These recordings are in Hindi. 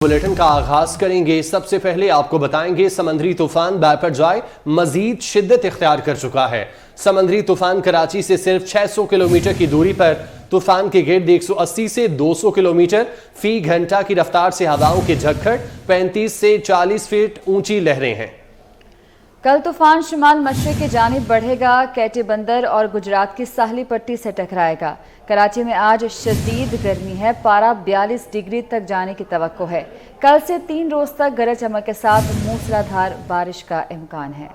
बुलेटिन का आगाज करेंगे। सबसे पहले आपको बताएंगे समुद्री तूफान बायपरजॉय मजीद शिद्दत इख्तियार कर चुका है। समुद्री तूफान कराची से सिर्फ 600 किलोमीटर की दूरी पर तूफान के गिर्द 180 से 200 किलोमीटर फी घंटा की रफ्तार से हवाओं के झक्खड़ 35 से 40 फीट ऊंची लहरें हैं। कल तूफान शुमाल मशरिक की जानिब बढ़ेगा, केटी बंदर और गुजरात की साहली पट्टी से टकराएगा। कराची में आज शदीद गर्मी है, पारा 42 डिग्री तक जाने की तवक्को है। कल से 3 रोज तक गरज चमक के साथ मूसलाधार बारिश का इम्कान है।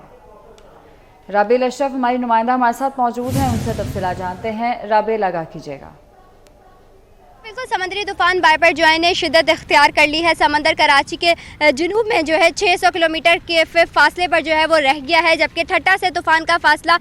राबेल अशरफ हमारी नुमाइंदा हमारे साथ मौजूद हैं, उनसे तफसीलात जानते हैं। राबेल, आगाह कीजिएगा। बिल्कुल, समुद्री तूफान बायपरजॉय ने शिद्दत इख्तियार कर ली है। समंदर कराची के जुनूब में जो है 600 किलोमीटर के फासले पर जो है वो रह गया है, जबकि ठट्टा से तूफान का फासला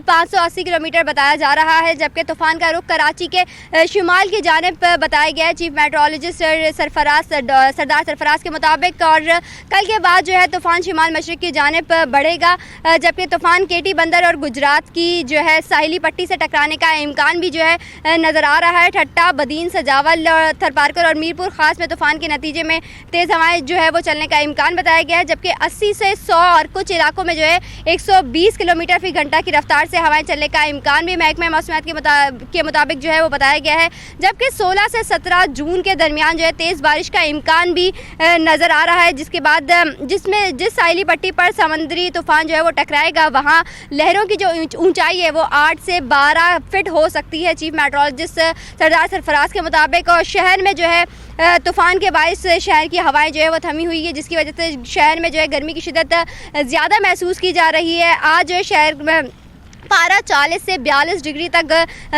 580 किलोमीटर बताया जा रहा है। जबकि तूफान का रुख कराची के शुमाल की जानिब बताया गया है चीफ मेट्रोलॉजिस्ट सरदार सरफराज के मुताबिक। और कल के बाद जो है तूफान शुमाल मशरिक की जानिब बढ़ेगा, जबकि तूफान केटी बंदर और गुजरात की जो है साहिली पट्टी से टकराने का इम्कान भी जो है नज़र आ रहा है। ठट्टा, बदीन, जावल, थरपारकर और मीरपुर खास में तूफान के नतीजे में तेज़ हवाएं जो है वो चलने का इम्कान बताया गया है, जबकि 80 से 100 और कुछ इलाकों में जो है 120 किलोमीटर फी घंटा की रफ्तार से हवाएं चलने का इम्कान भी महकमा मौसमियात के मुताबिक जो है वो बताया गया है। जबकि 16 से 17 जून के दरमियान जो है तेज़ बारिश का इम्कान भी नज़र आ रहा है, जिसके बाद जिस साहिली पट्टी पर समुद्री तूफान जो है वो टकराएगा वहाँ लहरों की जो ऊंचाई है वो 8 से 12 फिट हो सकती है चीफ मेट्रोलॉजिस्ट सरदार सरफराज के मुताबिक। और शहर में जो है तूफान के बायस शहर की हवाएं जो है वो थमी हुई है, जिसकी वजह से शहर में जो है गर्मी की शिद्दत ज़्यादा महसूस की जा रही है। आज जो है शहर में पारा 40 से 42 डिग्री तक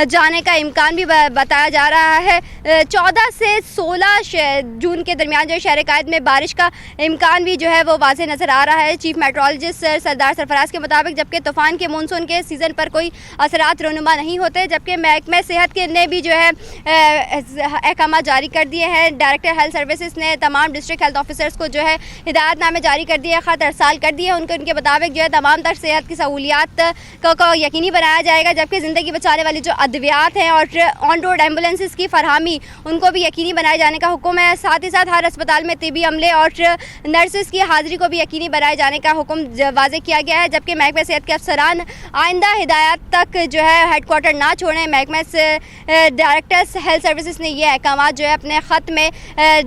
जाने का इम्कान भी बताया जा रहा है। 14 से 16 जून के दरमियान जो शहर कायद में बारिश का इम्कान भी जो है वो वाज़े नज़र आ रहा है चीफ मेट्रोलॉजिस्ट सरदार सरफराज के मुताबिक। जबकि तूफ़ान के मानसून के सीज़न पर कोई असरात रोनुमा नहीं होते, जबकि महकमा सेहत के ने भी जो है अहकाम जारी कर दिए हैं। डायरेक्टर हेल्थ सर्विसेज ने तमाम डिस्ट्रिक्ट हेल्थ ऑफिसर्स को जो है हिदायतनामे जारी कर दिए, ख़त अरसाल कर दिए। उनके मुताबिक जो है तमाम तर सेहत की सहूलियात को यकीनी बनाया जाएगा, जबकि ज़िंदगी बचाने वाली जो अद्वियात हैं और ऑन रोड एम्बुलेंसेस की फरहमी उनको भी यकीनी बनाए जाने का हुक्म है। साथ ही साथ हर अस्पताल में तिबी अमले और नर्सेस की हाज़िरी को भी यकीनी बनाए जाने का हुक्म वाज़े किया गया है। जबकि महकमा सेहत के अफसरान आइंदा हिदायत तक जो है हेडक्वार्टर ना छोड़ें। महकमा से डायरेक्टर हेल्थ सर्विसेज ने ये अहकाम जो है अपने ख़त में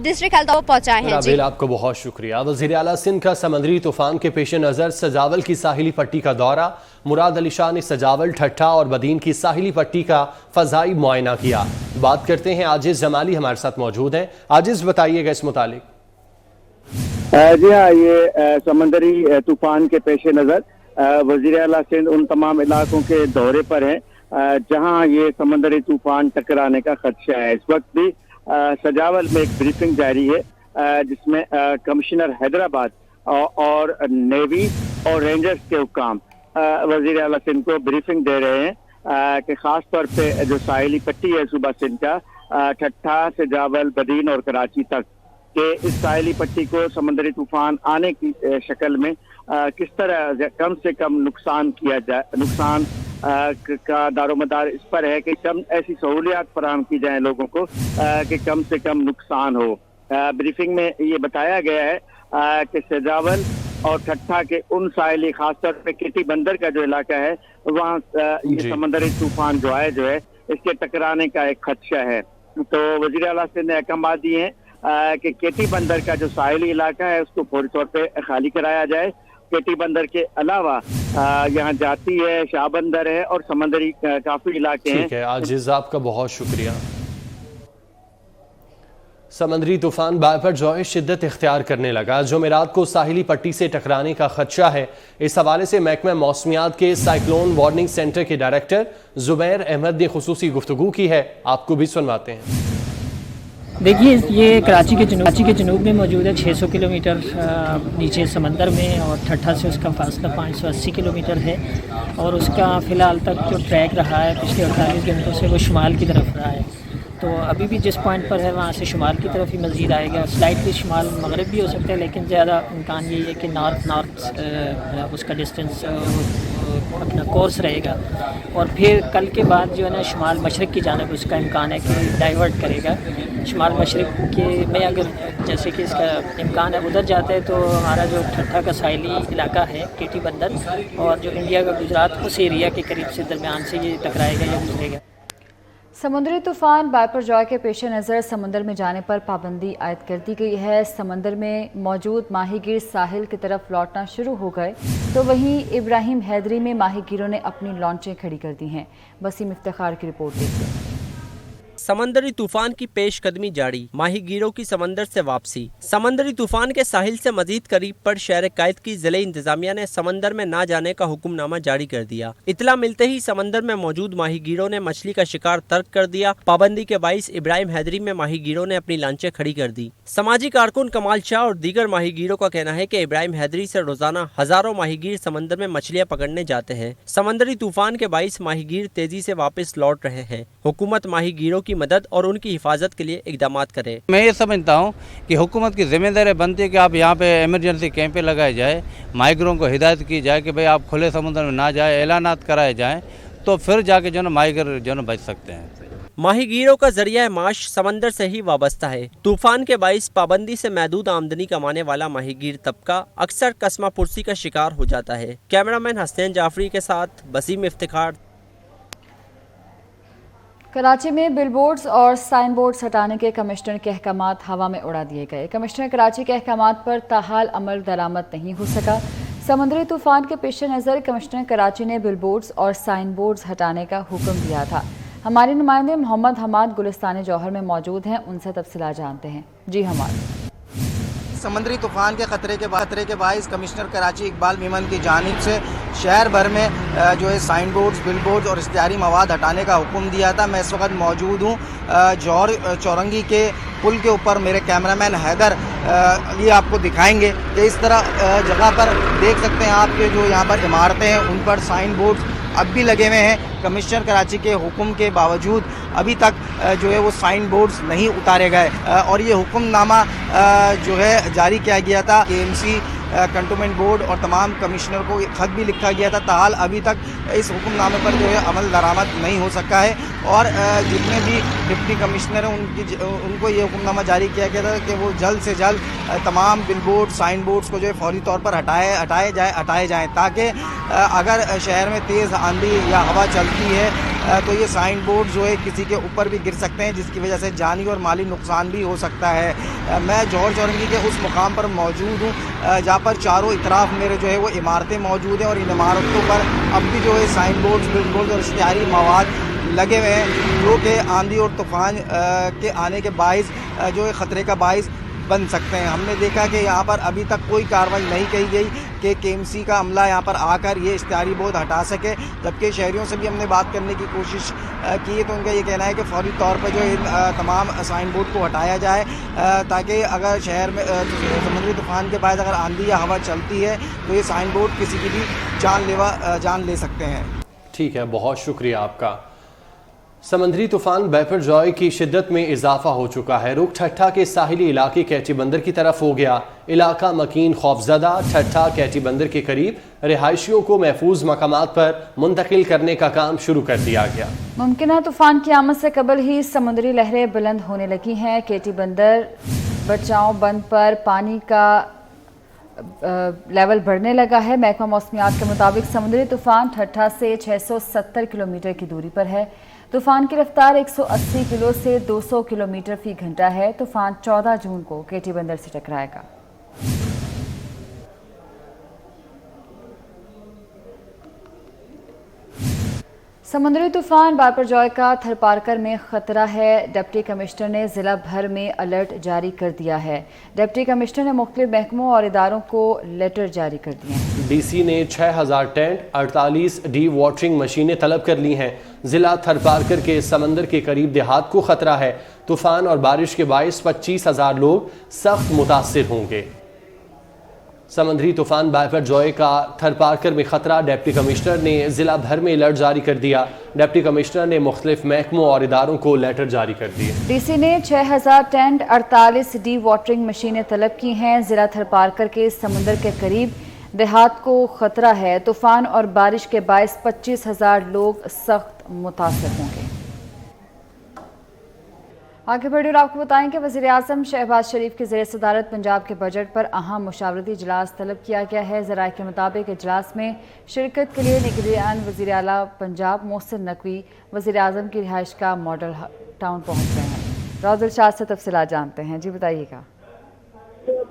डिस्ट्रिक्ट हेल्थ को पहुँचाए हैं। जी, आपको बहुत शुक्रिया। वज़ीर आला सिंध का समुद्री तूफान के पेश नज़र सजावल की साहिली पट्टी का दौरा। मुराद अली शाह ने सजावल, ठट्टा और बदीन की साहिली पट्टी का फ़ज़ाई मुआयना किया। बात करते हैं आजिज़ जमाली हमारे साथ मौजूद हैं। आजिज़, बताइएगा इस मुतालिक। जी हाँ, ये समंदरी तूफान के पेश नज़र वज़ीर आला सिंध उन तमाम इलाकों के दौरे पर हैं जहाँ ये समंदरी तूफान टकराने का खदशा है। इस वक्त भी सजावल में एक ब्रीफिंग जारी है जिसमें कमिश्नर हैदराबाद और नेवी और रेंजर्स के हुक्काम वज़ीर आला सिंध को ब्रीफिंग दे रहे हैं कि ख़ास तौर पे जो साहिली पट्टी है सूबा सिंध का ठट्टा से जावल, बदीन और कराची तक के इस साहिली पट्टी को समुद्री तूफान आने की शक्ल में किस तरह कम से कम नुकसान किया जाए। नुकसान का दारोमदार इस पर है कि कम ऐसी सहूलियात फराहम की जाए लोगों को कि कम से कम नुकसान हो। ब्रीफिंग में ये बताया गया है कि सजावल और ठट्टा के उन साहिली खासतौर पे केटी बंदर का जो इलाका है वहाँ ये समंदरी तूफान जो है इसके टकराने का एक खदशा है। तो वज़ीर आला सिंध ने अहकाम दिए हैं कि केटी बंदर का जो साहिली इलाका है उसको फौरी तौर पे खाली कराया जाए। केटी बंदर के अलावा यहाँ जाती है, शाह बंदर है और समंदरी काफी इलाके हैं। आजिज़, आपका बहुत शुक्रिया। समुद्री तूफान बायपरजॉय शिद्दत इख्तियार करने लगा। जुमेरात को साहिली पट्टी से टकराने का खदशा है। इस हवाले से महकमा मौसमियात के साइक्लोन वार्निंग सेंटर के डायरेक्टर जुबैर अहमद ने खुसूसी गुफ्तगू की है, आपको भी सुनवाते हैं। देखिए, ये कराची के जनूब में मौजूद है, 600 किलोमीटर नीचे समंदर में, और ठट्टा से उसका फासला 580 किलोमीटर है। और उसका फ़िलहाल तक जो ट्रैक रहा है पिछले 48 घंटों से वो शुमाल की तरफ रहा है। तो अभी भी जिस पॉइंट पर है वहाँ से शुमाल की तरफ ही मज़ीद आएगा। स्लाइटली शुमाल मगरब भी हो सकता है, लेकिन ज़्यादा इम्कान यही है कि नॉर्थ उसका डिस्टेंस अपना कोर्स रहेगा और फिर कल के बाद जो है ना शुमाल मशरक़ की जानिब उसका इम्कान है कि डाइवर्ट करेगा। शुमाल मशरक़ के में अगर जैसे कि इसका इम्कान है उधर जाता है तो हमारा जो ठट्ठा का साहिली इलाका है केटी बंदर और जो इंडिया का गुजरात उस एरिया के करीब से दरमियान से ये टकराएगा या गुजरेगा। समुद्री तूफान बायपरजॉय के पेश नज़र समंदर में जाने पर पाबंदी आयद कर दी गई है। समंदर में मौजूद माहीगीर साहिल की तरफ लौटना शुरू हो गए तो वहीं इब्राहिम हैदरी में माहीगीरों ने अपनी लॉन्चें खड़ी कर दी हैं। वसीम इफ्तिखार की रिपोर्ट देखते हैं। समंदरी तूफान की पेशकदमी जारी, माहीगीरों की समंदर से वापसी। समंदरी तूफान के साहिल से मजीद करीब पर शहर कैद की जिले इंतजामिया ने समंदर में ना जाने का हुक्मनामा जारी कर दिया। इतला मिलते ही समंदर में मौजूद माहीगीरों ने मछली का शिकार तर्क कर दिया। पाबंदी के बाइस इब्राहिम हैदरी में माहीगीरों ने अपनी लांचें खड़ी कर दी। समाजी कारकुन कमाल शाह और दीगर माहीगीरों का कहना है कि इब्राहिम हैदरी से रोजाना हजारों माहीगीर समंदर में मछलियां पकड़ने जाते हैं। समंदरी तूफान के बाइस माहीगीर तेजी से वापस लौट रहे हैं। हुकूमत माहीगीरों की मदद और उनकी हिफाजत के लिए इकदामात करे। मैं ये समझता हूँ कि हुकूमत की जिम्मेदारी बनती है कि आप यहाँ पे इमरजेंसी कैंपें लगाए जाए, माहीगीरों को हिदायत की जाए कि भाई आप खुले समुद्र में ना जाए, ऐलानात कराए जाएँ तो फिर जाके जो है माहीगीर जो है बच सकते हैं। माहीगीरों का जरिया माश समंदर से ही वाबस्ता है। तूफान के बाइस पाबंदी से महदूद आमदनी कमाने वाला माहीगीर तबका अक्सर कस्मा पुरसी का शिकार हो जाता है। कैमरामैन हसनैन जाफरी के साथ वसीम इफ्तिखार। कराची में बिलबोर्ड्स और साइन बोर्ड्स हटाने के कमिश्नर के अहकामात हवा में उड़ा दिए गए। कमिश्नर कराची के अहकामात पर ताहाल अमल दरामद नहीं हो सका। समुद्री तूफान के पेश नज़र कमिश्नर कराची ने बिलबोर्ड्स और साइन बोर्ड्स हटाने का हुक्म दिया था। हमारे नुमाइंदे मोहम्मद हमाद गुलिस्तान जौहर में मौजूद हैं, उनसे तफसीलात जानते हैं। जी हमाद। समुद्री तूफान के खतरे के बाइस कमिश्नर कराची इकबाल मेमन की जानिब से शहर भर में जो है साइन बोर्ड्स, बिल बोर्ड्स और इश्तिहारी मवाद हटाने का हुक्म दिया था। मैं इस वक्त मौजूद हूँ जौहर चौरंगी के पुल के ऊपर। मेरे कैमरामैन हैदर ये आपको दिखाएंगे कि इस तरह जगह पर देख सकते हैं आपके जो यहाँ पर इमारतें हैं उन पर साइन बोर्ड्स अब भी लगे हुए हैं। कमिश्नर कराची के हुक्म के बावजूद अभी तक जो है वो साइन बोर्ड्स नहीं उतारे गए और ये हुक्मनामा जो है जारी किया गया था। KMC कंटोनमेंट बोर्ड और तमाम कमिश्नर को खत भी लिखा गया था। ताहाल अभी तक इस हुक्मनामे पर जो है अमल दरामद नहीं हो सका है और जितने भी डिप्टी कमिश्नर हैं उनको ये हुक्मनामा जारी किया गया था कि वो जल्द से जल्द तमाम बिल बोर्ड, साइन बोर्ड्स को जो है फौरी तौर पर हटाए जाएँ ताकि अगर शहर में तेज़ आंधी या हवा चलती है तो ये साइन बोर्ड जो है किसी के ऊपर भी गिर सकते हैं जिसकी वजह से जानी और माली नुकसान भी हो सकता है। मैं जौहर चौरंगी के उस मुकाम पर मौजूद हूँ जहाँ पर चारों इतराफ मेरे जो है वो इमारतें मौजूद हैं और इन इमारतों पर अब भी जो है साइन बोर्ड्स, बिल बोर्ड और इश्तिहारी मवाद लगे हुए हैं जो कि आंधी और तूफ़ान के आने के बाइस जो है ख़तरे का बाइस बन सकते हैं। हमने देखा कि यहाँ पर अभी तक कोई कार्रवाई नहीं की गई कि KMC का अमला यहाँ पर आकर ये इश्तिहारी बोर्ड हटा सके, जबकि शहरियों से भी हमने बात करने की कोशिश की है तो उनका ये कहना है कि फौरी तौर पर जो है तमाम साइन बोर्ड को हटाया जाए ताकि अगर शहर में समुद्री तूफान के बाद अगर आंधी या हवा चलती है तो ये साइन बोर्ड किसी की भी जान ले सकते हैं। ठीक है, बहुत शुक्रिया आपका। समंदरी तूफान बायपरजॉय की शिद्दत में इजाफा हो चुका है। रुख ठट्ठा के साहिली इलाके कैटी बंदर की तरफ हो गया। इलाका मकीन खौफजदा। ठट्ठा कैटी बंदर के करीब रिहायशियों को महफूज मकामात पर मुंतकिल करने का काम शुरू कर दिया गया। मुमकिन तूफान की आमद से कबल ही समुद्री लहरें बुलंद होने लगी हैं। केटी बंदर बचाव बंद पर पानी का लेवल बढ़ने लगा है। महकमा मौसमियात के मुताबिक समुद्री तूफान ठट्ठा से 670 किलोमीटर की दूरी पर है। तूफान की रफ्तार 180 किलो से 200 किलोमीटर फी घंटा है। तूफान 14 जून को केटी बंदर से टकराएगा। समुद्री तूफान बायपरजॉय का थरपारकर में खतरा है। डिप्टी कमिश्नर ने जिला भर में अलर्ट जारी कर दिया है। डिप्टी कमिश्नर ने मुख्तलिफ महकमों और इदारों को लेटर जारी कर दिए हैं। DC ने 6000 टेंट, 48 डी वाटरिंग मशीनें तलब कर ली हैं। जिला थरपारकर के समंदर के करीब देहात को खतरा है। तूफान और बारिश के बाइस 25,000 लोग सख्त मुतासिर होंगे। समंदरी तूफान बायपरजॉय का थरपारकर में खतरा। डिप्टी कमिश्नर ने जिला भर में अलर्ट जारी कर दिया। डिप्टी कमिश्नर ने मुख्तलिफ महकमों और इदारों को लेटर जारी कर दिए। DC ने 6000 टेंट, 48 डी वाटरिंग मशीनें तलब की हैं। जिला थरपारकर के समुंदर के करीब देहात को खतरा है। तूफान और बारिश के बायस 25,000 लोग सख्त मुतासर होंगे। आगे बढ़े और आपको बताएं कि वज़ीर-ए-आज़म शहबाज शरीफ की ज़ेर सदारत पंजाब के बजट पर अहम मुशावरती इजलास तलब किया गया है। ज़राए के मुताबिक इजलास में शिरकत के लिए निगरान वज़ीर आला पंजाब मोहसिन नकवी वज़ीर-ए-आज़म की रिहाइश का मॉडल टाउन पहुँच गए हैं। रौज़ल शाह से तफसीलात जानते हैं। जी बताइएगा।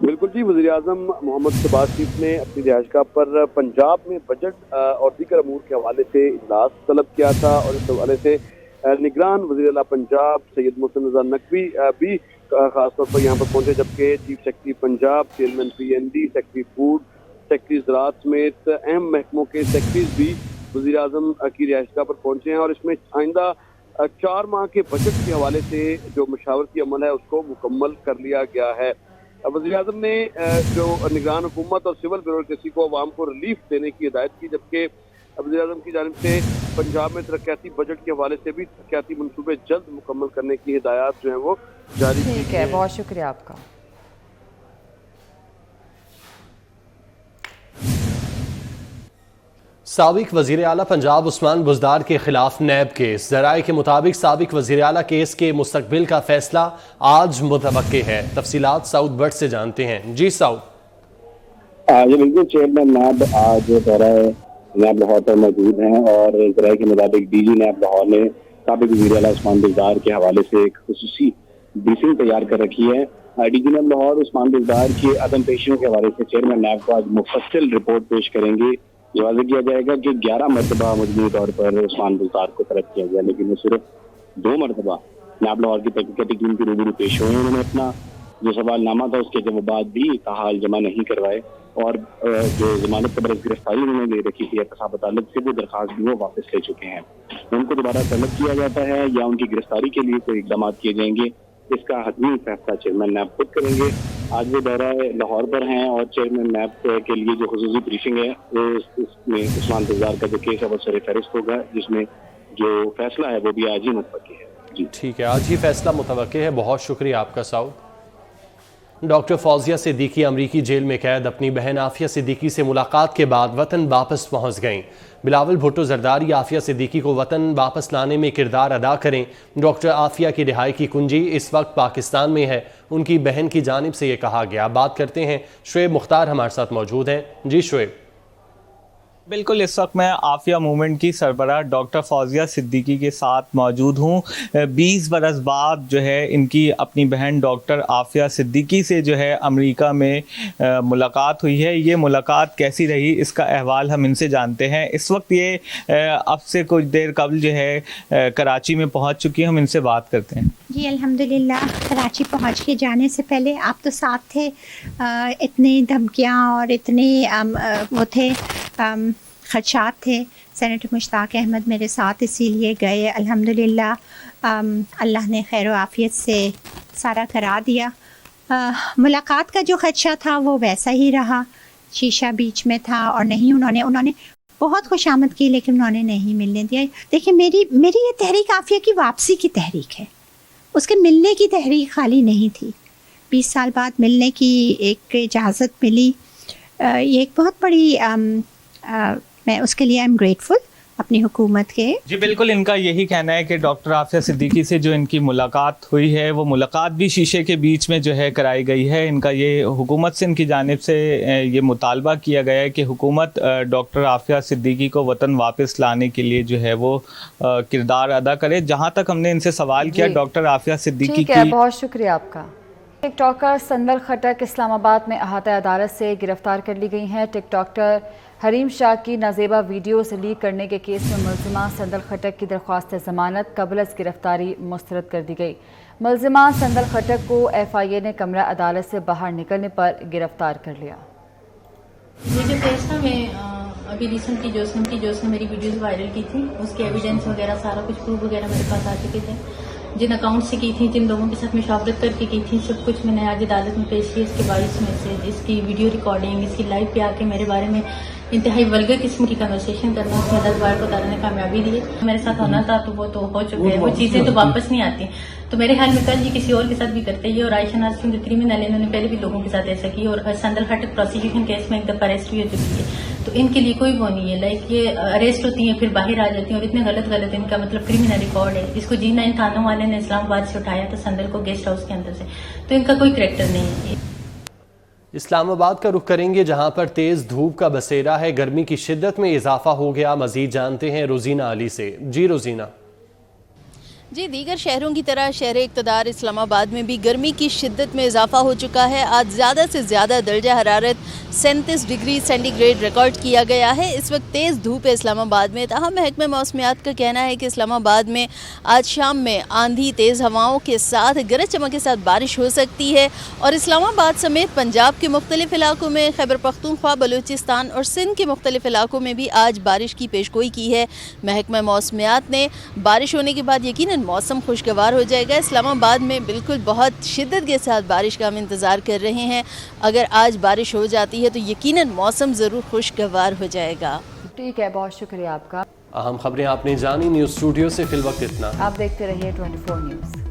बिल्कुल जी, वज़ीर-ए-आज़म मोहम्मद शहबाज शरीफ ने अपनी रिहाइशगाह पर पंजाब में बजट और दीगर अमूर के हवाले से इजलास तलब किया था और इस हवाले से निगरान वज़ीर आला पंजाब सैयद मोहसिन नकवी भी खासतौर पर यहाँ पर पहुंचे, जबकि chief secretary Punjab, chairman PND, secretary food, secretary ज़राअत समेत अहम महकमों के सेक्रेटरीज भी वज़ीर-ए-आज़म की रिहाइशगाह पर पहुंचे हैं और इसमें आइंदा 4 माह के बजट के हवाले से जो मशावरती अमल है उसको मुकम्मल कर लिया गया है। वज़ीर-ए-आज़म ने जो निगरान हुकूमत और सिविल ब्यूरोक्रेसी को अवाम को रिलीफ देने की हिदायत की, जबकि वज़ीर-ए-आज़म की जानिब से पंजाब में तरक्याती बजट के हवाले से भी तरक्याती मंसूबे जल्द मुकम्मल करने की हिदायत जो है वो जारी की ठीक है, बहुत शुक्रिया आपका। साबिक वज़ीर आला पंजाब उस्मान बुज़दार के खिलाफ नैब केस। ज़राए के मुताबिक साबिक वज़ीर आला केस के मुस्तकबिल का फैसला आज मुतवक्के है। तफसीलात साउद बट से जानते हैं। जी साउद। जी बिल्कुल, चेयरमैन नैब आज नैब लाहौर पर मौजूद हैं और ज़राए के मुताबिक DG नैब लाहौर ने साबिक वज़ीर आला उस्मान बुज़दार के हवाले से एक खुसूसी ब्रीफिंग तैयार कर रखी है। DG नैब लाहौर उस्मान बुज़दार की अदम पेशियों के हवाले से चेयरमैन नैब को आज मुफस्सिल रिपोर्ट पेश करेंगे। ये वाज़ेह किया जाएगा कि 11 मरतबा मजमूई तौर पर उस्मान बुज़दार को तलब किया गया, लेकिन वो सिर्फ 2 मरतबा नैब लाहौर की तहकीकाती टीम के रूबरू पेश हुए। उन्होंने अपना जो सवालनामा था उसके जवाब भी ताहाल जमा नहीं करवाए और जो जमानत पर गिरफ्तारी उन्होंने ले रखी थी एहतसाब अदालत से, वो दरखास्त भी वो वापस ले चुके हैं। उनको दोबारा तलब किया जाता है या उनकी गिरफ्तारी के लिए कोई इकदाम किए जाएंगे, इसका हतमी फैसला चेयरमैन नैब खुद करेंगे। आज वो दौरा लाहौर पर हैं और चेयरमैन नैब के लिए जो खुसूसी ब्रीफिंग है वो इसमें उस्मान बुज़दार का जो केस है वो सर फहरिस्त होगा, जिसमें जो फैसला है वो भी आज ही मुतवक्के है। जी ठीक है, आज ही फैसला मुतवक्के है। बहुत शुक्रिया आपका साउद। डॉक्टर फौजिया सिद्दीकी अमरीकी जेल में कैद अपनी बहन आफिया सिद्दीकी से मुलाकात के बाद वतन वापस पहुंच गईं। बिलावल भुट्टो जरदारी आफिया सिद्दीकी को वतन वापस लाने में किरदार अदा करें। डॉक्टर आफिया की रिहाई की कुंजी इस वक्त पाकिस्तान में है, उनकी बहन की जानिब से ये कहा गया। बात करते हैं, शुएब मुख्तार हमारे साथ मौजूद हैं। जी शुएब। बिल्कुल, इस वक्त मैं आफिया मूवमेंट की सरबराह डॉक्टर फौजिया सिद्दीकी के साथ मौजूद हूँ। 20 बरस बाद जो है इनकी अपनी बहन डॉक्टर आफिया सिद्दीकी से जो है अमेरिका में मुलाकात हुई है। ये मुलाकात कैसी रही, इसका अहवाल हम इनसे जानते हैं। इस वक्त ये अब से कुछ देर कबल जो है कराची में पहुँच चुकी है। हम इनसे बात करते हैं। जी अल्हम्दुलिल्लाह, कराची पहुँच के जाने से पहले आप तो साथ थे, इतनी धमकियाँ और इतने वो थे खदशात थे। सेनेटर मुश्ताक अहमद मेरे साथ इसीलिए गए। अल्हम्दुलिल्लाह अल्लाह ने खैर आफियत से सारा करा दिया। मुलाकात का जो खदशा था वो वैसा ही रहा, शीशा बीच में था और नहीं उन्होंने बहुत खुशामद की, लेकिन उन्होंने नहीं मिलने दिया। देखिए, मेरी ये तहरीक आफिया की वापसी की तहरीक है, उसके मिलने की तहरीक खाली नहीं थी। 20 साल बाद मिलने की एक इजाज़त मिली, ये एक बहुत बड़ी मैं उसके लिए आई एम ग्रेटफुल अपनी हुकूमत के। जी बिल्कुल, इनका यही कहना है कि डॉक्टर आफिया सिद्दीकी से जो इनकी मुलाकात हुई है वो मुलाकात भी शीशे के बीच में जो है कराई गई है। इनका ये हुकूमत से इनकी जानिब से ये मुतालबा किया गया है कि हुकूमत डॉक्टर आफिया सिद्दीकी को वतन वापस लाने के लिए जो है वो किरदार अदा करे। जहाँ तक हमने इनसे सवाल किया डॉक्टर आफिया सिद्दीकी की। बहुत शुक्रिया आपका। टिकटॉकर संदल खटक इस्लामाबाद में अहाता अदालत से गिरफ्तार कर ली गई हैं। टिकटॉकर हरीम शाह की नाजेबा वीडियोस लीक करने के केस में मुलजिमा संदल खटक की दरख्वास्त जमानत कबल अज़ गिरफ्तारी मुस्तरद कर दी गई। मुलजिमा संदल खटक को FIA ने कमरा अदालत से बाहर निकलने पर गिरफ्तार कर लिया। ये जो केस था, मैं अभी रिसेंटली जो उसने मेरी वीडियोस वायरल की थी, उसके एविडेंस वगैरह सारा कुछ प्रूफ वगैरह मेरे पास आ चुके थे। जिन अकाउंट से की थी, जिन लोगों के साथ मुशावरत करके की थी, सब कुछ मैंने आज अदालत में पेश किया। इसके 22 में से इसकी वीडियो रिकॉर्डिंग, इसकी लाइव पे आके मेरे बारे में इंतहाई वल्गर किस्म की कन्वर्सेशन करना, उसमें 10 बार को उतारने कामयाबी दी। मेरे साथ होना था तो वो तो हो चुका है, वो चीजें तो वापस नहीं आती। तो मेरे ख्याल में कल ये किसी और के साथ भी करते ही, और आयशा नाज चूंकि क्रिमिनल है, इन्होंने पहले भी लोगों के साथ ऐसा किया, और संदल हटक प्रोसिक्यूशन केस में एक दफा अरेस्ट भी हो चुकी है। तो इनके लिए कोई वो नहीं है, लाइक ये अरेस्ट होती है फिर बाहर आ जाती है, और इतने गलत इनका मतलब क्रिमिनल रिकॉर्ड है। इसको G9 थानों वाले ने इस्लामाबाद से उठाया था, संदल को गेस्ट हाउस के अंदर से, तो इनका कोई करैक्टर नहीं है। इस्लामाबाद का रुख करेंगे, जहां पर तेज धूप का बसेरा है, गर्मी की शिद्दत में इजाफा हो गया। मजीद जानते हैं रोजीना अली से। जी रोजीना। जी, दीगर शहरों की तरह शहर इक़्तिदार इस्लामाबाद में भी गर्मी की शिद्दत में इजाफा हो चुका है। आज ज़्यादा से ज़्यादा दर्जा हरारत 37 डिग्री सेंटीग्रेड रिकॉर्ड किया गया है। इस वक्त तेज़ धूप है इस्लामाबाद में। ताहम महकमा मौसमियात का कहना है कि इस्लामाबाद में आज शाम में आंधी, तेज़ हवाओं के साथ गरज चमक के साथ बारिश हो सकती है, और इस्लामाबाद समेत पंजाब के मुख्तलिफ इलाकों में, खैबर पख्तूनख्वा, बलूचिस्तान और सिंध के मुख्तलिफ इलाकों में भी आज बारिश की पेशगोई की है। महकमा मौसमियात ने बारिश होने के बाद यकीनन मौसम खुशगवार हो जाएगा। इस्लामाबाद में बिल्कुल बहुत शिद्दत के साथ बारिश का हम इंतज़ार कर रहे हैं। अगर आज बारिश हो जाती है तो यकीनन मौसम ज़रूर खुशगवार हो जाएगा। ठीक है, बहुत शुक्रिया आपका। अहम खबरें आपने जानी। न्यूज़ स्टूडियो से फिल वक्त इतना। आप देखते रहिए 24 न्यूज़।